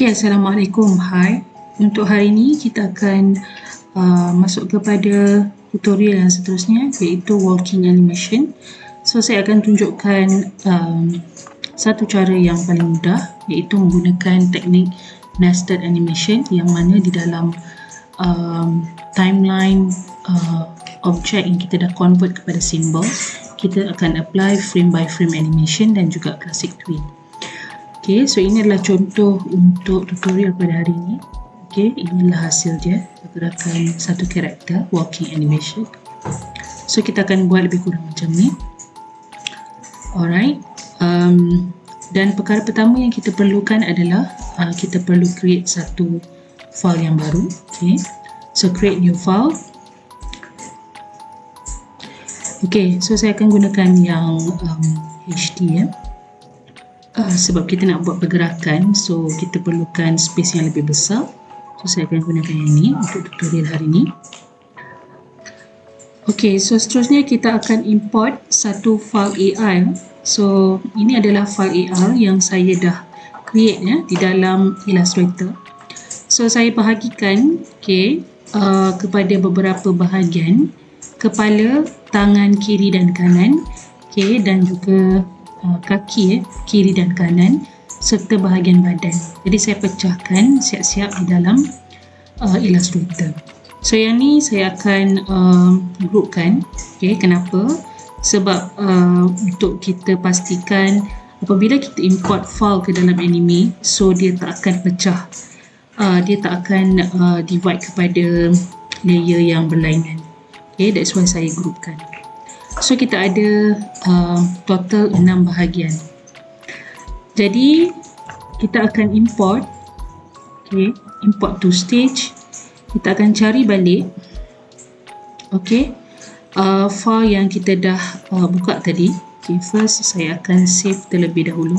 Okey, Assalamualaikum. Hai. Untuk hari ini kita akan masuk kepada tutorial yang seterusnya, iaitu walking animation. So saya akan tunjukkan satu cara yang paling mudah, iaitu menggunakan teknik nested animation, yang mana di dalam timeline objek yang kita dah convert kepada simbol, kita akan apply frame by frame animation dan juga classic twin. Okey, so ini adalah contoh untuk tutorial pada hari ini. Okey, inilah hasil dia, pergerakan satu karakter walking animation. So kita akan buat lebih kurang macam ni. Alright. Dan perkara pertama yang kita perlukan adalah kita perlu create satu file yang baru. Okey. So create new file. Okey, so saya akan gunakan yang HD ya. Sebab kita nak buat pergerakan, so kita perlukan space yang lebih besar. So saya akan gunakan yang ini untuk tutorial hari ini. Okey, so seterusnya kita akan import satu file AR. So ini adalah file AR yang saya dah create ya di dalam Illustrator. So saya bahagikan kepada beberapa bahagian, kepala, tangan kiri dan kanan, dan juga kaki kiri dan kanan, serta bahagian badan. Jadi saya pecahkan siap-siap di dalam Illustrator. So yang ni saya akan groupkan. Kenapa? Sebab untuk kita pastikan apabila kita import file ke dalam anime, so dia tak akan pecah, dia tak akan divide kepada layer yang berlainan. That's why saya groupkan. So kita ada total 6 bahagian. Jadi kita akan import, import to stage. Kita akan cari balik file yang kita dah buka tadi. First saya akan save terlebih dahulu,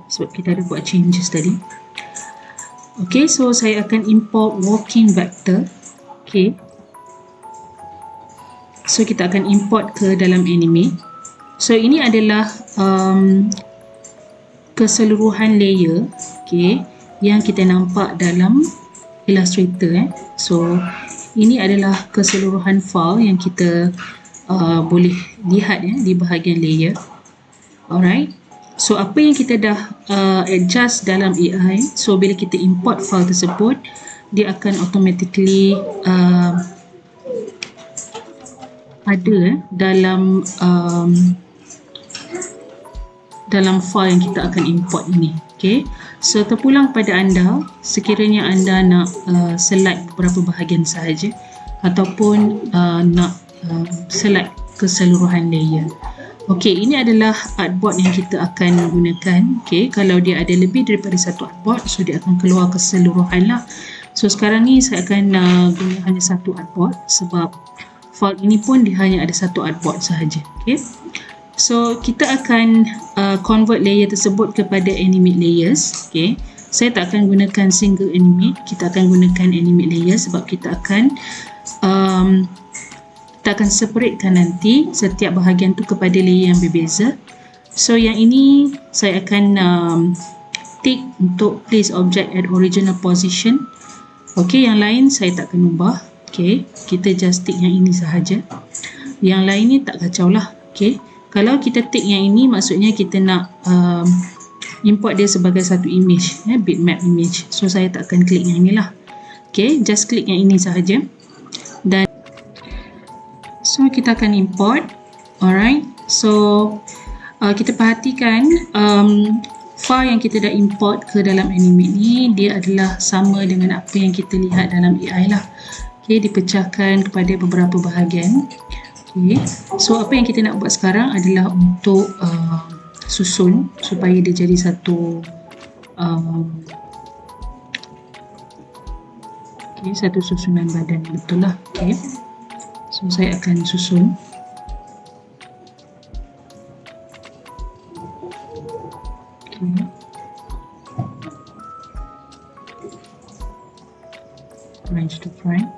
sebab kita ada buat changes tadi. So saya akan import walking vector. So kita akan import ke dalam anime. So ini adalah keseluruhan layer yang kita nampak dalam Illustrator. So ini adalah keseluruhan file yang kita boleh lihat di bahagian layer. Alright. So apa yang kita dah adjust dalam AI, so bila kita import file tersebut, dia akan automatically ada dalam file yang kita akan import ini. So terpulang pada anda, sekiranya anda nak select beberapa bahagian sahaja ataupun nak select keseluruhan layer. Ini adalah artboard yang kita akan gunakan. Kalau dia ada lebih daripada satu artboard, so dia akan keluar keseluruhan lah. So sekarang ni saya akan guna hanya satu artboard, sebab file ini pun dia hanya ada satu artboard sahaja. So kita akan convert layer tersebut kepada animate layers. Saya tak akan gunakan single animate, kita akan gunakan animate layer sebab kita akan separatekan nanti setiap bahagian tu kepada layer yang berbeza. So yang ini saya akan tick untuk place object at original position. Yang lain saya tak akan ubah. Kita just tick yang ini sahaja. Yang lain ni tak kacau lah. Kalau kita tick yang ini, maksudnya kita nak import dia sebagai satu image, bitmap image. So saya tak akan klik yang ini lah. Just klik yang ini sahaja. Dan so kita akan import. Alright. So kita perhatikan file yang kita dah import ke dalam anime ni, dia adalah sama dengan apa yang kita lihat dalam AI lah. Dipecahkan kepada beberapa bahagian. So apa yang kita nak buat sekarang adalah untuk susun supaya dia jadi satu satu susunan badan, betul lah. So saya akan susun. Range to front.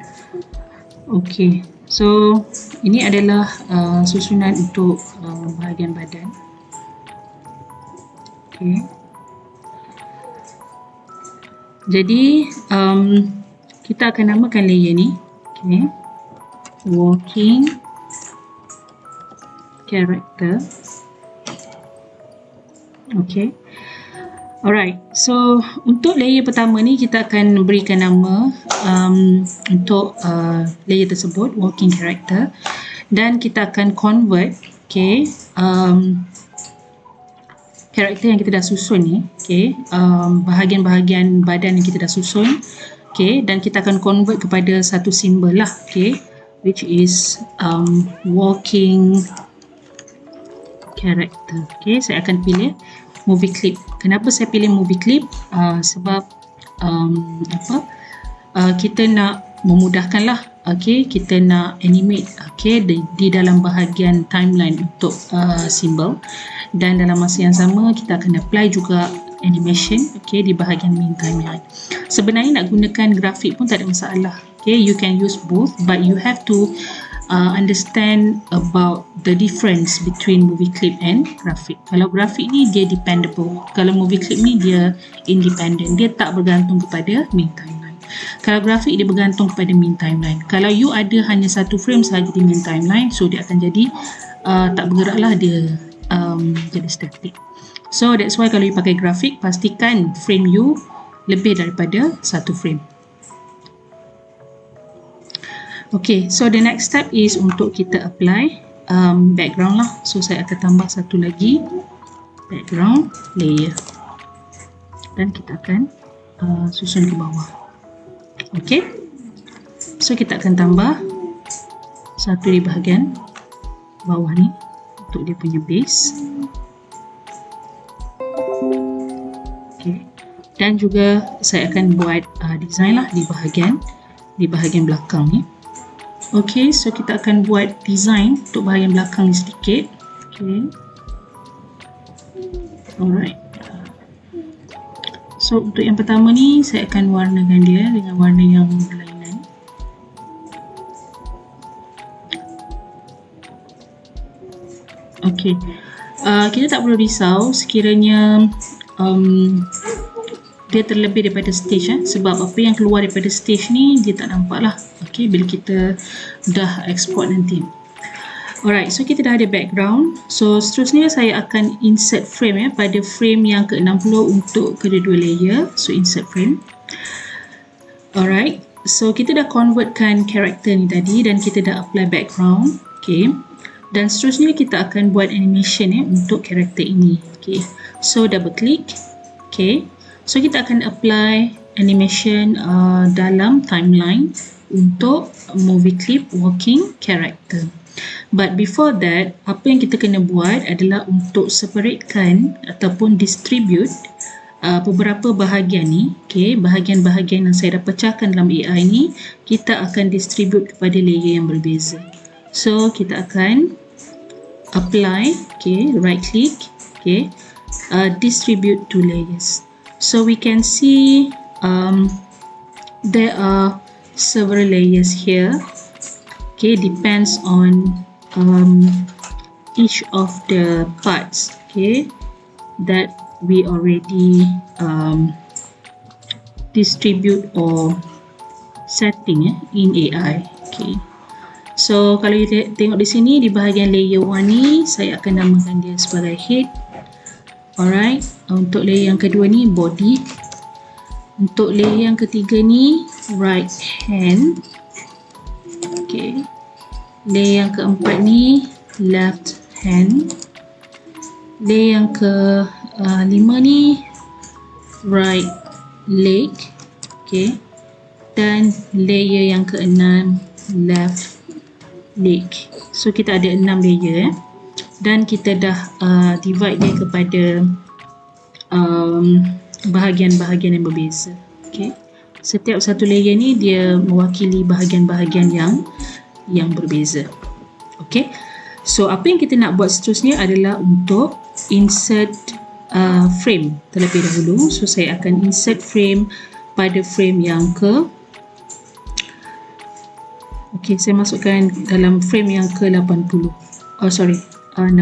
So ini adalah susunan untuk bahagian badan. Jadi kita akan namakan layer ni, okay, walking character. Okay. Alright, so untuk layer pertama ni kita akan berikan nama untuk layer tersebut, walking character, dan kita akan convert, okay, karakter yang kita dah susun ni, okay, bahagian-bahagian badan yang kita dah susun, okay, dan kita akan convert kepada satu simbol lah, okay, which is walking character. Okay, saya akan pilih movie clip. Kenapa saya pilih movie clip? Sebab kita nak memudahkan lah, okay, kita nak animate, okay, di dalam bahagian timeline untuk simbol, dan dalam masa yang sama kita akan apply juga animation, okay, di bahagian main timeline. Sebenarnya nak gunakan grafik pun tak ada masalah, okay, you can use both, but you have to understand about the difference between movie clip and grafik. Kalau grafik ni dia dependable, kalau movie clip ni dia independent, dia tak bergantung kepada main timeline. Kalau grafik dia bergantung kepada main timeline. Kalau you ada hanya satu frame sahaja di main timeline, so dia akan jadi tak bergeraklah, dia jadi static. So that's why kalau you pakai grafik, pastikan frame you lebih daripada satu frame. Okay, so the next step is untuk kita apply background lah. So saya akan tambah satu lagi background layer dan kita akan susun ke bawah. Okay, so kita akan tambah satu di bahagian bawah ni untuk dia punya base. Okay, dan juga saya akan buat design lah di bahagian belakang ni. Okay, so kita akan buat design untuk bahagian belakang ni sedikit. Okay, alright. So untuk yang pertama ni saya akan warnakan dia dengan warna yang berlainan. Okay, kita tak perlu risau sekiranya dia terlebih daripada stage, sebab apa yang keluar daripada stage ni dia tak nampak lah, okay, bila kita dah export nanti. Alright, so kita dah ada background. So seterusnya saya akan insert frame pada frame yang ke-60 untuk kedua-dua layer. So insert frame. Alright, so kita dah convertkan karakter ni tadi dan kita dah apply background, okay, dan seterusnya kita akan buat animation untuk karakter ini. Okay, so double click. Okay, so kita akan apply animation dalam timeline untuk movie clip walking character. But before that, apa yang kita kena buat adalah untuk separatekan ataupun distribute beberapa bahagian ni, okay, bahagian-bahagian yang saya dah pecahkan dalam AI ni, kita akan distribute kepada layer yang berbeza. So kita akan apply, okay, right click, okay, distribute to layers. So we can see there are several layers here. Okay, depends on each of the parts, okay, that we already distribute or setting in AI. Okay, so kalau kita tengok di sini di bahagian layer 1 ni, saya akan namakan dia sebagai head. Alright, untuk layer yang kedua ni body. Untuk layer yang ketiga ni right hand. Okay, layer yang keempat ni left hand. Layer yang ke-5 ni right leg. Okay, dan layer yang ke-6 left leg. So kita ada 6 layer dan kita dah divide dia kepada bahagian-bahagian yang berbeza. Okay, setiap satu layer ni dia mewakili bahagian-bahagian yang berbeza. Okay, so apa yang kita nak buat seterusnya adalah untuk insert frame terlebih dahulu. So saya akan insert frame pada frame yang okay, saya masukkan dalam frame yang ke-80. Oh sorry, 60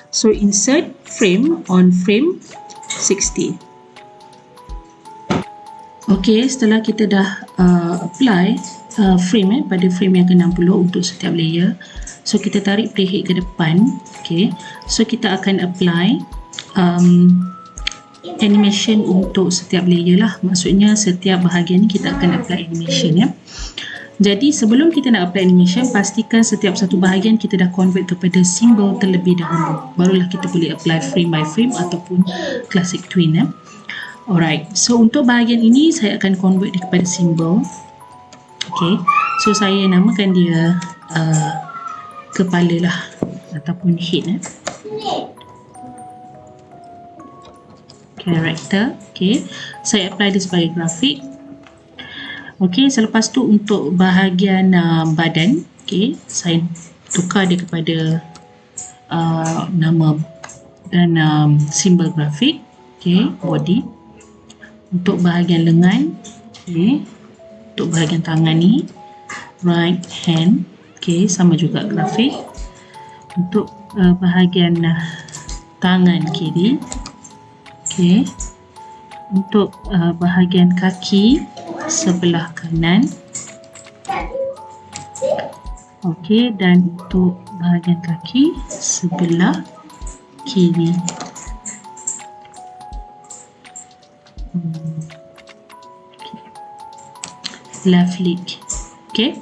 So insert frame on frame 60. Okey, setelah kita dah apply frame pada frame yang ke-60 untuk setiap layer. So kita tarik playhead ke depan. Okey. So kita akan apply animation untuk setiap layer lah. Maksudnya setiap bahagian ni kita akan apply animation ya. Jadi sebelum kita nak apply animation, pastikan setiap satu bahagian kita dah convert kepada symbol terlebih dahulu. Barulah kita boleh apply frame by frame ataupun classic twin ya. Alright, so untuk bahagian ini saya akan convert dia kepada symbol. Okay, so saya namakan dia kepala lah ataupun head. Character. Okay, saya apply dia sebagai grafik. Okay, selepas tu untuk bahagian badan, okay, saya tukar dia kepada nama dan simbol grafik. Okay, body. Untuk bahagian lengan, okay, untuk bahagian tangan ni right hand, okay, sama juga grafik. Untuk bahagian tangan kiri, okay, untuk bahagian kaki sebelah kanan, okay, dan untuk bahagian kaki sebelah kiri. Left leg. Okay,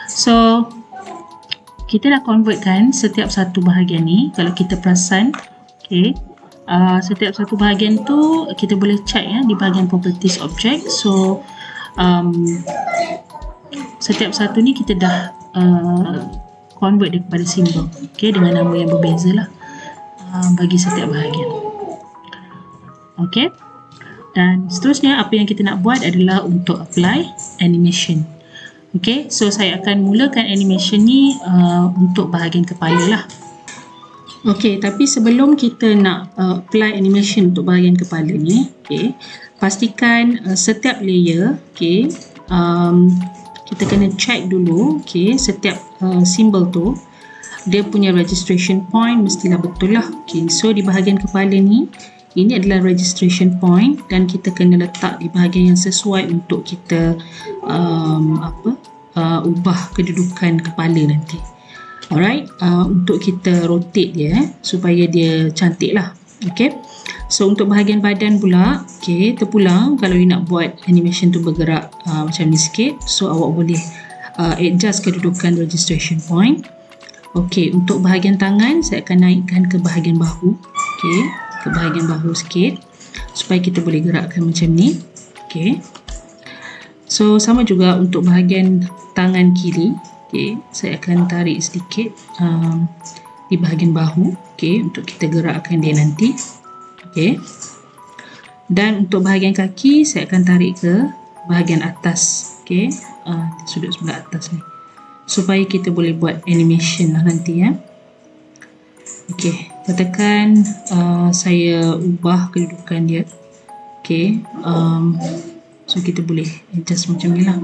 so kita dah convertkan setiap satu bahagian ni. Kalau kita perasan, okay, setiap satu bahagian tu kita boleh check ya di bahagian properties object. So setiap satu ni kita dah convert dia kepada simbol, okay, dengan nama yang berbeza lah bagi setiap bahagian. Okay, dan seterusnya apa yang kita nak buat adalah untuk apply animation. Okay, so saya akan mulakan animation ni untuk bahagian kepala lah. Okay, tapi sebelum kita nak apply animation untuk bahagian kepala ni, okay, pastikan setiap layer, okay, kita kena check dulu, okay, setiap simbol tu dia punya registration point mestilah betul lah. Okay, so di bahagian kepala ni, ini adalah registration point dan kita kena letak di bahagian yang sesuai untuk kita ubah kedudukan kepala nanti. Alright, untuk kita rotate dia supaya dia cantik lah. Okay, so untuk bahagian badan pula, okay, terpulang kalau you nak buat animation tu bergerak macam ni sikit, so awak boleh adjust kedudukan registration point. Okay, untuk bahagian tangan saya akan naikkan ke bahagian bahu, okay, ke bahagian bahu sikit supaya kita boleh gerakkan macam ni. Okay, so sama juga untuk bahagian tangan kiri. Okay, saya akan tarik sedikit di bahagian bahu, okay, untuk kita gerakkan dia nanti. Okay, dan untuk bahagian kaki saya akan tarik ke bahagian atas, okay, sudut sebelah atas ni supaya kita boleh buat animation lah nanti ya. Okay, katakan saya ubah kedudukan dia, okay, so kita boleh adjust macam ni lah.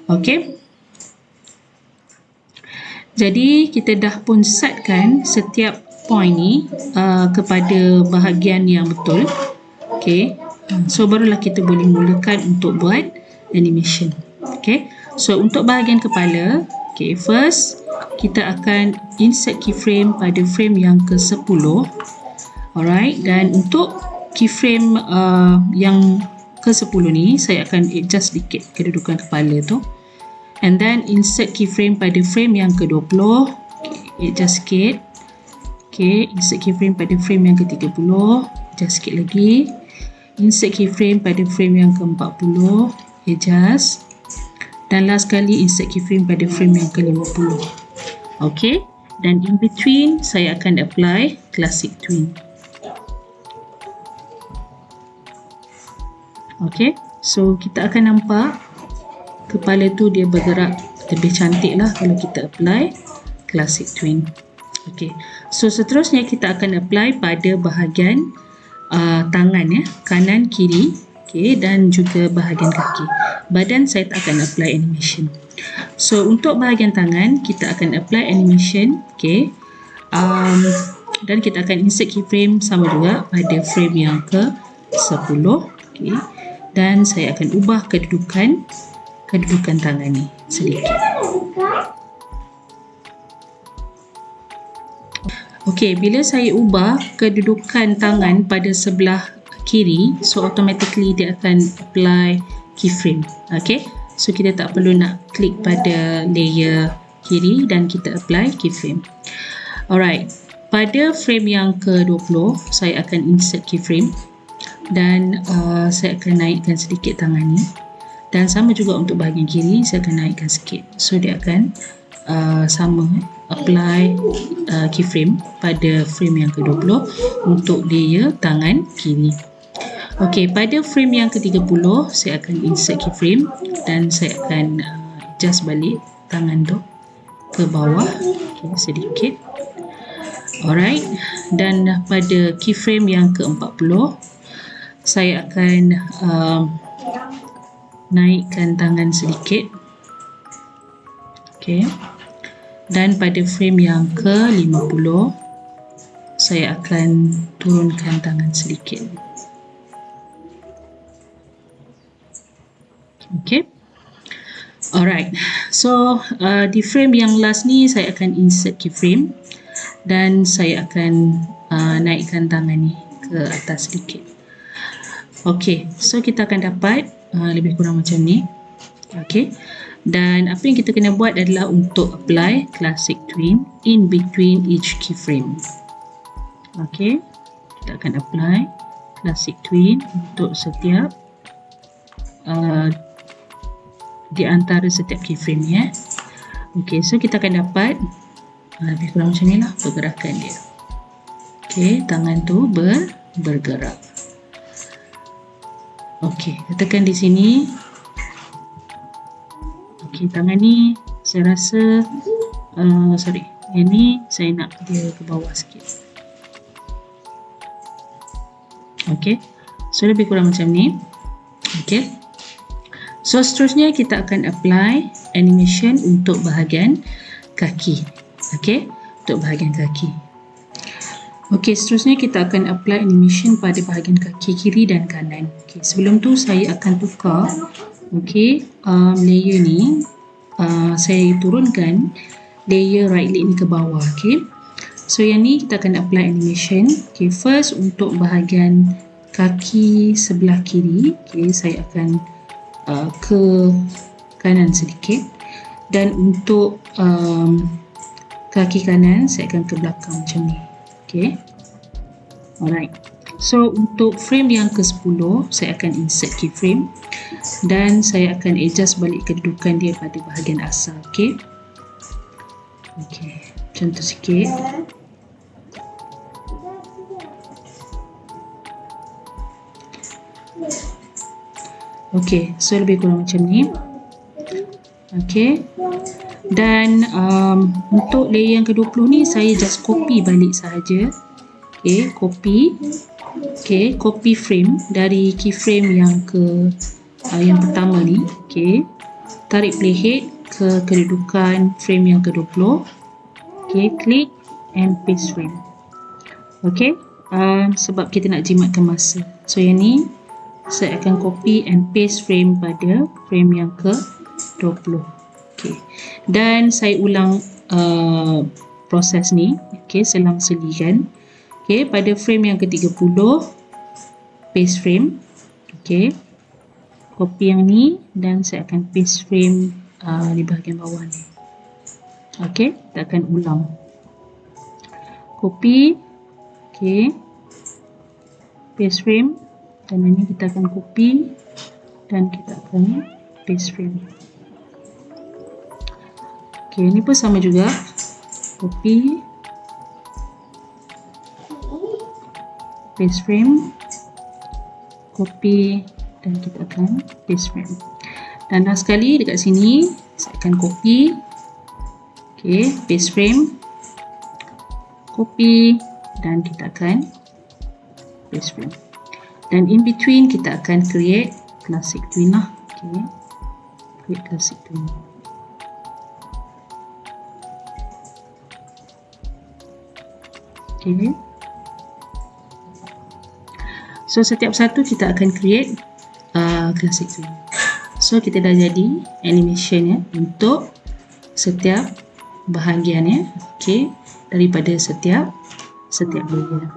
Okay, jadi kita dah pun setkan setiap point ni kepada bahagian yang betul. Okay, so barulah kita boleh mulakan untuk buat animation. Okay, so untuk bahagian kepala, okay, first kita akan insert keyframe pada frame yang ke-10. Alright, dan untuk keyframe yang ke-10 ni saya akan adjust sedikit kedudukan kepala tu. And then insert keyframe pada frame yang ke-20. Okay, adjust sikit. Okay, insert keyframe pada frame yang ke-30. Adjust sikit lagi. Insert keyframe pada frame yang ke-40. Adjust. Dan last kali insert keyframe pada frame yang ke-50. Okay, dan in between saya akan apply classic twin. Okay, so kita akan nampak kepala tu dia bergerak lebih cantik lah kalau kita apply classic twin. Okay, so seterusnya kita akan apply pada bahagian tangan ya, kanan kiri, okay, dan juga bahagian kaki. Badan saya tak akan apply animation. So untuk bahagian tangan kita akan apply animation, okay, dan kita akan insert keyframe sama juga pada frame yang ke-10, okay. dan saya akan ubah kedudukan tangan ni sedikit. Okey, bila saya ubah kedudukan tangan pada sebelah kiri, so automatically dia akan apply keyframe. Okey, so kita tak perlu nak klik pada layer kiri dan kita apply keyframe. Alright, pada frame yang ke-20 saya akan insert keyframe dan saya akan naikkan sedikit tangan ni, dan sama juga untuk bahagian kiri saya akan naikkan sikit, so dia akan sama apply keyframe pada frame yang ke-20 untuk layer tangan kiri. Okey, pada frame yang ke-30 saya akan insert keyframe dan saya akan adjust balik tangan tu ke bawah, okay, sedikit. Alright, dan pada keyframe yang ke-40 saya akan naikkan tangan sedikit. Okey. Dan pada frame yang ke-50 saya akan turunkan tangan sedikit. Okey. Alright. So di frame yang last ni saya akan insert keyframe dan saya akan naikkan tangan ni ke atas sedikit. Okey. So kita akan dapat lebih kurang macam ni. Okey. Dan apa yang kita kena buat adalah untuk apply classic twin in between each keyframe. Okey, kita akan apply classic twin untuk setiap di antara setiap keyframe ya. Okey, so kita akan dapat lebih kurang macam ni lah pergerakan dia. Okey, tangan tu bergerak. Okey, tekan di sini. Okey, tangan ni saya rasa yang ni saya nak dia ke bawah sikit. Okey, so lebih kurang macam ni. Okey, so seterusnya kita akan apply animation untuk bahagian kaki. Okey, untuk bahagian kaki. Okey, seterusnya kita akan apply animation pada bahagian kaki kiri dan kanan. Okey, sebelum tu saya akan tukar. Okey, layer ni saya turunkan layer right leg ni ke bawah. Okey, so yang ni kita akan apply animation. Okey, first untuk bahagian kaki sebelah kiri, okey, saya akan ke kanan sedikit, dan untuk kaki kanan saya akan ke belakang macam ni. Okey, alright. So untuk frame yang ke-10 saya akan insert keyframe dan saya akan adjust balik kedudukan dia pada bahagian asal. Okey. Okey, macam tu sikit. Okey, so lebih kurang macam ni. Okey. Dan untuk layer yang ke-20 ni saya just copy balik sahaja. Okey, copy. Okey, copy frame dari keyframe yang yang pertama ni. Okey, tarik playhead ke kedudukan frame yang ke-20. Okey, klik and paste frame. Okey, sebab kita nak jimatkan masa, so yang ni saya akan copy and paste frame pada frame yang ke-20. Okey, dan saya ulang proses ni. Okey, selang-selikan. Okey, pada frame yang ke-30 paste frame. Okey, copy yang ni dan saya akan paste frame di bahagian bawah ni. Okey, kita akan ulang. Copy. Okey, paste frame, dan ini kita akan copy dan kita akan paste frame. Okey, ini pun sama juga. Copy, paste frame, copy, dan kita akan paste frame. Dan last sekali dekat sini saya akan copy. Okey, paste frame, copy, dan kita akan paste frame. Dan in between kita akan create classic twin lah. Okey, create classic twin. Okey, so setiap satu kita akan create classic frame. So kita dah jadi animation ya untuk setiap bahagian ya. Okay, daripada setiap bahagian.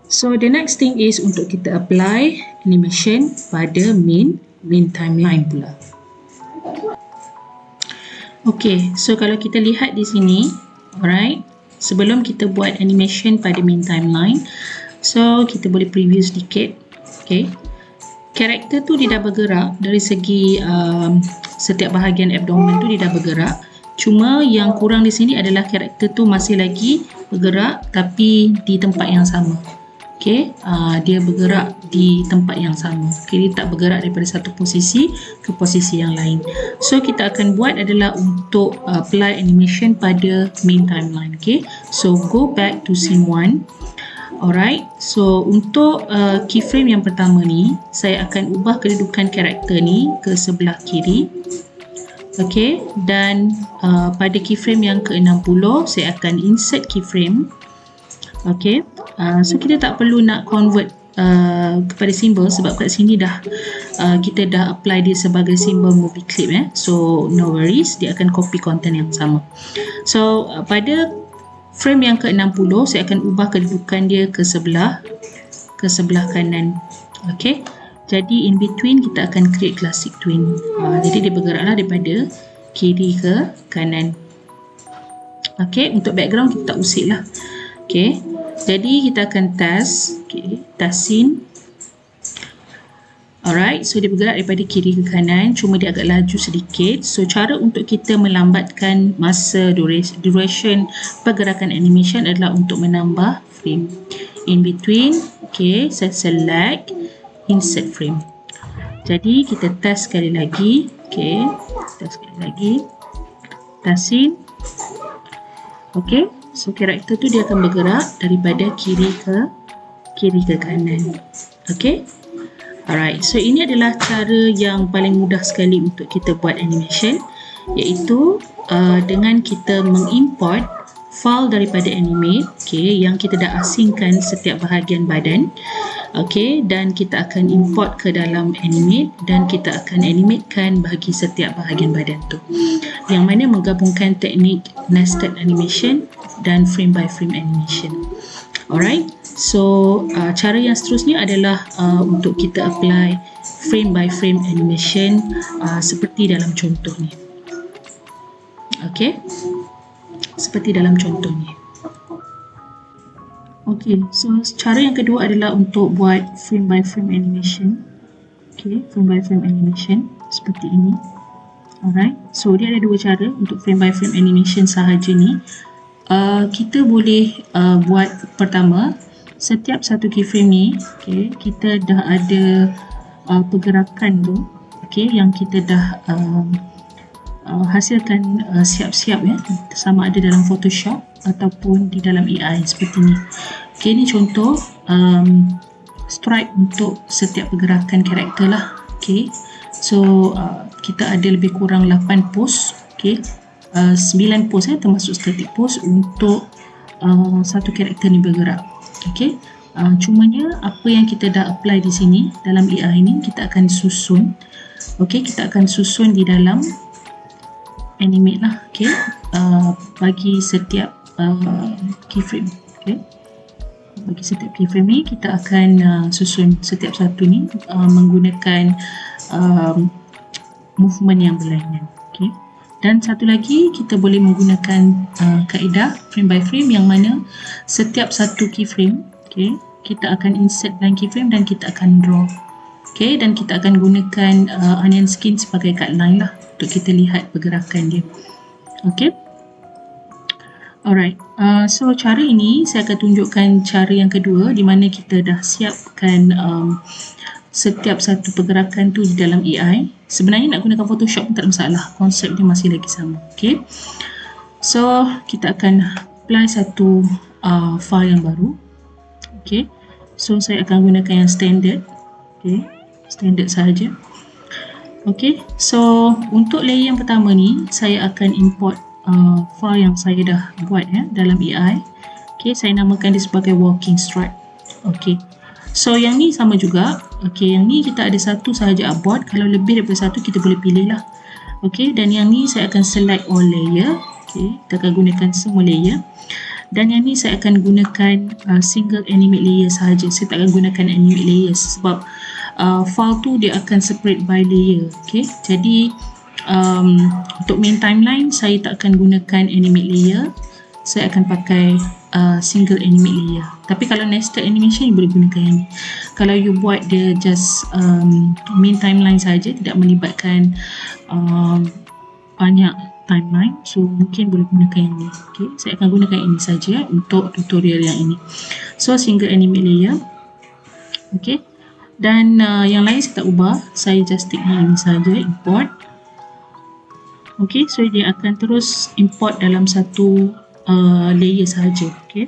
So the next thing is untuk kita apply animation pada main timeline pula. Okay, so kalau kita lihat di sini, alright, sebelum kita buat animation pada main timeline, so kita boleh preview sedikit. Okay, karakter tu dia dah bergerak dari segi setiap bahagian abdomen tu dia dah bergerak. Cuma yang kurang di sini adalah karakter tu masih lagi bergerak tapi di tempat yang sama. Okay, dia bergerak di tempat yang sama. Okay, dia tak bergerak daripada satu posisi ke posisi yang lain. So kita akan buat adalah untuk apply animation pada main timeline. Okay, so go back to scene 1. Alright, so untuk keyframe yang pertama ni, saya akan ubah kedudukan karakter ni ke sebelah kiri. Okay, dan pada keyframe yang ke-60 saya akan insert keyframe. Okay, so kita tak perlu nak convert kepada simbol sebab kat sini dah kita dah apply dia sebagai simbol movie clip so no worries, dia akan copy content yang sama. So pada frame yang ke-60 saya akan ubah kedudukan dia ke sebelah kanan. Okay, jadi in between kita akan create classic twin. Jadi dia bergeraklah daripada kiri ke kanan. Okay, untuk background kita tak usik lah. Okay, jadi kita akan task scene. Alright, so dia bergerak daripada kiri ke kanan, cuma dia agak laju sedikit. So cara untuk kita melambatkan masa duration pergerakan animation adalah untuk menambah frame in between. Okay, saya select insert frame. Jadi kita task sekali lagi. Okay, task sekali lagi, task scene. Okay, so karakter tu dia akan bergerak daripada kiri ke kanan. Okay, alright, so ini adalah cara yang paling mudah sekali untuk kita buat animation, iaitu dengan kita mengimport file daripada Animate, okay, yang kita dah asingkan setiap bahagian badan. Okay, dan kita akan import ke dalam Animate dan kita akan animatekan bagi setiap bahagian badan tu, yang mana menggabungkan teknik nested animation dan frame by frame animation. Alright, so cara yang seterusnya adalah untuk kita apply frame by frame animation seperti dalam contoh ni. Okay, seperti dalam contoh ni. Okay, so cara yang kedua adalah untuk buat frame by frame animation. Okay, frame by frame animation seperti ini. Alright, so dia ada dua cara untuk frame by frame animation sahaja ni. Kita boleh buat pertama, setiap satu keyframe ni, okay, kita dah ada pergerakan tu, okay, yang kita dah hasilkan siap-siap ya, sama ada dalam Photoshop ataupun di dalam AI seperti ni. Okay, ni contoh stripe untuk setiap pergerakan karakter lah. Okay, so kita ada lebih kurang 8 pose. Okay, 9 pose termasuk static pose untuk satu karakter ni bergerak. Okay, cumanya apa yang kita dah apply di sini dalam AI ni kita akan susun. Okay, kita akan susun di dalam Animate lah. Okay, bagi setiap keyframe. Okay, bagi setiap keyframe ni kita akan susun setiap satu ni menggunakan movement yang berlainan. Okay, dan satu lagi kita boleh menggunakan kaedah frame by frame, yang mana setiap satu keyframe, okay, kita akan insert dalam keyframe dan kita akan draw. Okay, dan kita akan gunakan onion skin sebagai guideline lah untuk kita lihat pergerakan dia. Okay, alright, so cara ini saya akan tunjukkan cara yang kedua di mana kita dah siapkan setiap satu pergerakan tu di dalam AI. Sebenarnya nak gunakan Photoshop pun tak ada masalah, konsep dia masih lagi sama. Okay, so kita akan apply satu file yang baru. Okay, so saya akan gunakan yang standard. Okay, standard sahaja. Okay, so untuk layer yang pertama ni saya akan import file yang saya dah buat dalam AI. Okay, saya namakan dia sebagai walking stripe. Okay, So yang ni sama juga. Okey, yang ni kita ada satu sahaja upboard. Kalau lebih daripada satu kita boleh pilih lah. Okey, dan yang ni saya akan select all layer. Okey, kita akan gunakan semua layer. Dan yang ni saya akan gunakan single animate layer sahaja. Saya tak akan gunakan animate layer sebab file tu dia akan separate by layer. Okey, jadi untuk main timeline saya tak akan gunakan animate layer. Saya akan pakai single animate layer. Tapi kalau nested animation boleh gunakan yang ni. Kalau you buat dia just main timeline saja, tidak melibatkan banyak timeline, so mungkin boleh gunakan yang ni. Okay, saya akan gunakan ini saja untuk tutorial yang ini. So single animate layer. Okay, dan yang lain saya tak ubah, saya just take yang ini saja, import. Okay, so dia akan terus import dalam satu layer sahaja. Okay.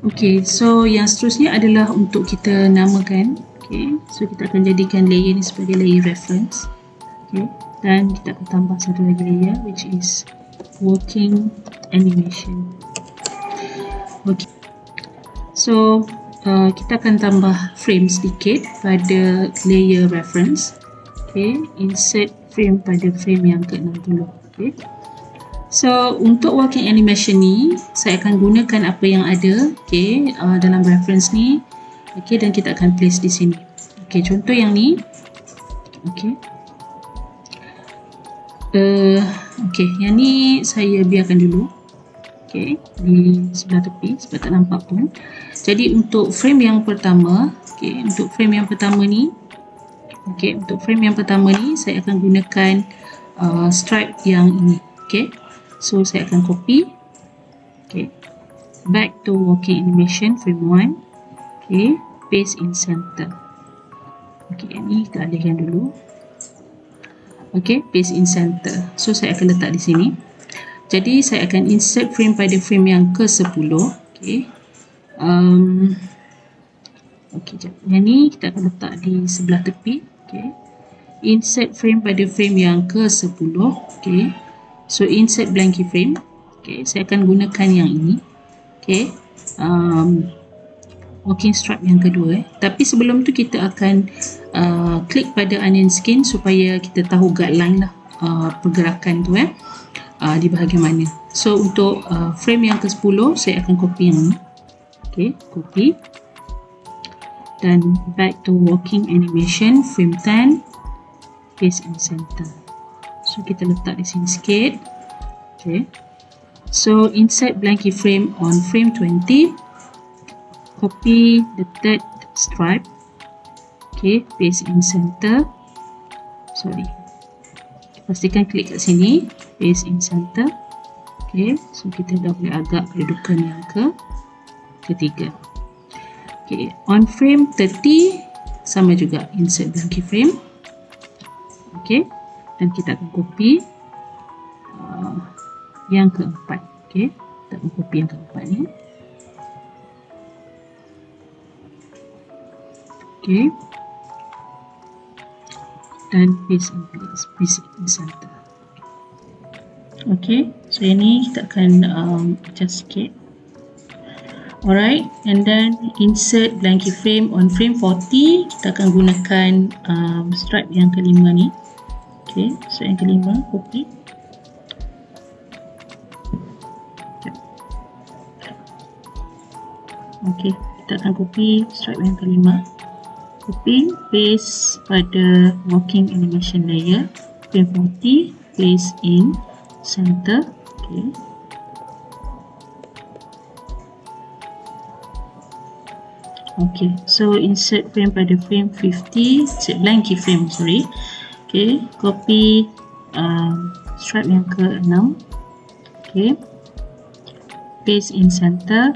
Okay, so yang seterusnya adalah untuk kita namakan. Okay, so kita akan jadikan layer ni sebagai layer reference. Okay, dan kita akan tambah satu lagi layer which is working animation. Okay, so kita akan tambah frame sedikit pada layer reference. Okay, insert frame pada frame yang ke-60. Okay. So untuk working animation ni saya akan gunakan apa yang ada, okay, dalam reference ni. Okay, dan kita akan place di sini. Okay, contoh yang ni. Okay. Okay, yang ni saya biarkan dulu. Okay, di sebelah tepi sebab tak nampak pun. Jadi untuk frame yang pertama, okay, untuk frame yang pertama ni, okay, untuk frame yang pertama ni saya akan gunakan stripe yang ini. Okay, so saya akan copy. Okay, back to working animation frame 1. Okay, paste in center. Okay, yang ni kita alihkan dulu. Okay, paste in center. So saya akan letak di sini. Jadi saya akan insert frame pada frame yang ke-10. Okay. Okay, yang ni kita akan letak di sebelah tepi. Okay. Insert frame pada frame yang ke-10. Okay. So insert blank keyframe. Okay, saya akan gunakan yang ini. Okay. Working stripe yang kedua. Tapi sebelum tu kita akan klik pada onion skin supaya kita tahu guideline lah pergerakan tu di bahagian mana. So untuk frame yang ke-10 saya akan copy yang ni. Okay, copy. Dan back to working animation frame 10, paste in center. So kita letak di sini sikit. Okay. So insert blank keyframe on frame 20. Copy the third stripe. Okay, paste in center. Sorry. Pastikan klik kat sini. Paste in center. Okay, so kita dah boleh agak kedudukan yang ketiga. Okay, on frame 30 sama juga insert blank keyframe. Okay, dan kita akan copy yang keempat. Okay, kita akan copy yang keempat ni. Okay, dan paste in place, paste in center. Okay, so ini kita akan adjust sikit. Alright, and then insert blank keyframe on frame 40. Kita akan gunakan stripe yang kelima ni. Okay, so yang kelima, copy. Okay, kita akan copy stripe yang kelima. Copy, paste pada working animation layer. Frame 40, paste in center. Okay. Okay, so insert frame pada frame 50, insert blank keyframe, sorry. Okay, copy stripe yang ke-6. Okay, paste in center.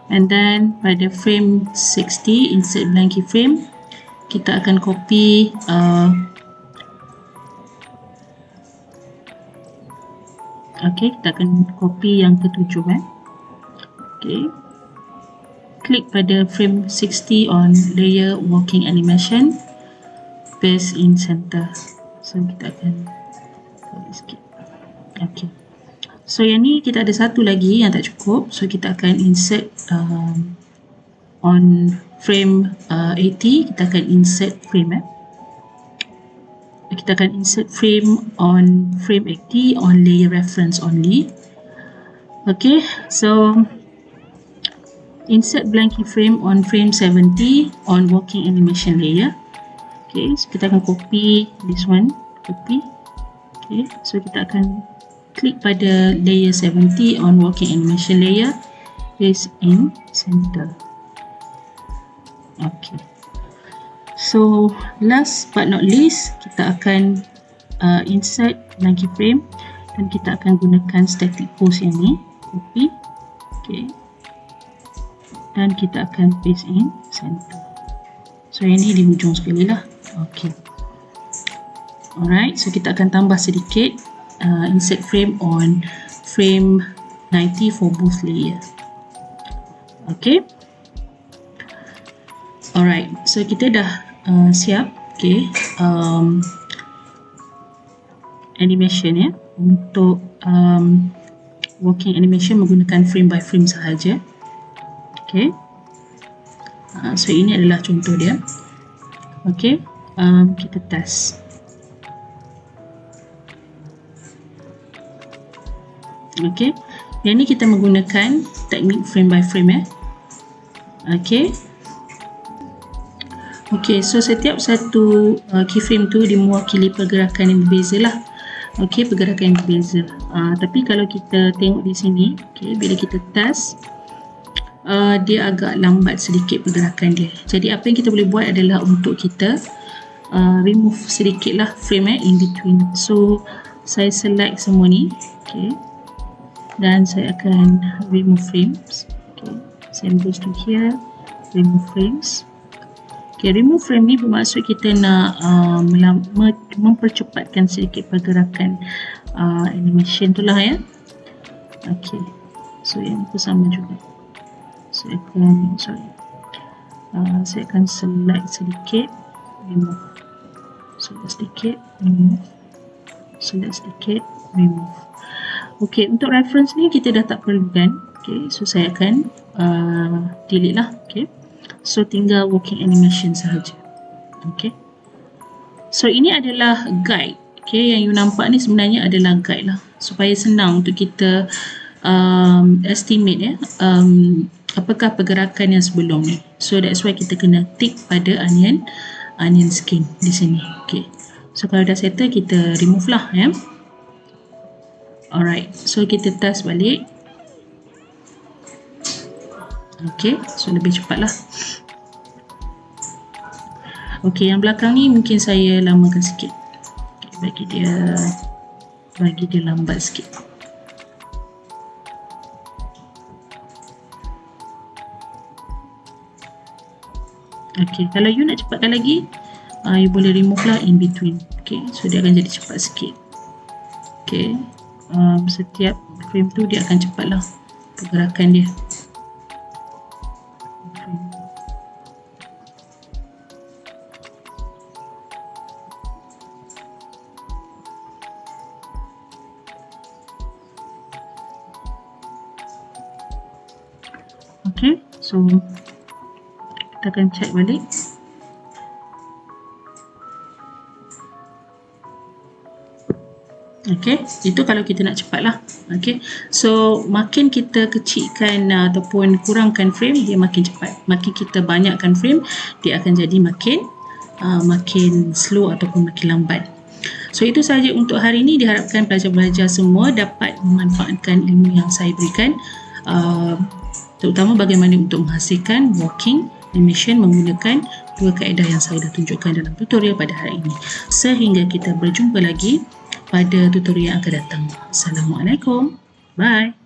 And then pada frame 60, insert blank keyframe. Kita akan copy okay, kita akan copy yang ke-7 Okay. Klik pada frame 60 on layer working animation. Paste in center. So kita akan sikit. Okay. So yang ni kita ada satu lagi yang tak cukup, so kita akan insert on frame 80, kita akan insert frame kita akan insert frame on frame 80 on layer reference only. Okay, so insert blank keyframe on frame 70 on walking animation layer. Okay, so kita akan copy this one, copy. Okay, so kita akan klik pada layer 70 on walking animation layer, place in center. Okay, so last but not least, kita akan insert blank keyframe dan kita akan gunakan static pose yang ni, copy. Okay, dan kita akan paste in center. So yang ni di hujung sekali lah. Okay, alright, so kita akan tambah sedikit insert frame on frame 90 for both layer. Okay, alright, so kita dah siap. Okay, animation ya, untuk walking animation menggunakan frame by frame sahaja. Okay, so ini adalah contoh dia. Okay, kita test. Okay, yang ni kita menggunakan teknik frame by frame ya. Okay, okay, so setiap satu keyframe tu dia mewakili pergerakan yang berbeza lah. Okay, pergerakan yang berbeza. Tapi kalau kita tengok di sini, okay, bila kita test, dia agak lambat sedikit pergerakan dia. Jadi apa yang kita boleh buat adalah untuk kita remove sedikit lah frame in between. So saya select semua ni, okay, dan saya akan remove frames. Okay, same goes to here, remove frames. Okay, remove frame ni bermaksud kita nak mempercepatkan sedikit pergerakan animation tu lah ya. Okay, so yang ni pun sama juga. Saya akan select sedikit, remove, select sedikit, remove, select sedikit, remove. Okay, untuk reference ni kita dah tak perlukan. Okay, so saya akan delete lah. Okay, so tinggal walking animation sahaja. Okay, so ini adalah guide. Okay, yang you nampak ni sebenarnya adalah guide lah, supaya senang untuk kita estimate ya, apakah pergerakan yang sebelum ni. So that's why kita kena tick pada onion skin di sini. Okay, so kalau dah settle kita remove lah ya. Alright, so kita test balik. Okay, so lebih cepat lah. Okay, yang belakang ni mungkin saya lamakan sikit. Okay, bagi dia lambat sikit. Okay, kalau you nak cepatkan lagi, you boleh remove lah in between. Okay, so dia akan jadi cepat sikit. Okay, setiap frame tu dia akan cepat lah pergerakan dia. Okay, so kita akan check balik. Okay, itu kalau kita nak cepat lah. Okay, so makin kita kecilkan ataupun kurangkan frame, dia makin cepat. Makin kita banyakkan frame, dia akan jadi makin slow ataupun makin lambat. So itu sahaja untuk hari ini. Diharapkan pelajar-pelajar semua dapat memanfaatkan ilmu yang saya berikan, terutama bagaimana untuk menghasilkan walking animation menggunakan dua kaedah yang saya dah tunjukkan dalam tutorial pada hari ini. Sehingga kita berjumpa lagi pada tutorial yang akan datang. Assalamualaikum. Bye.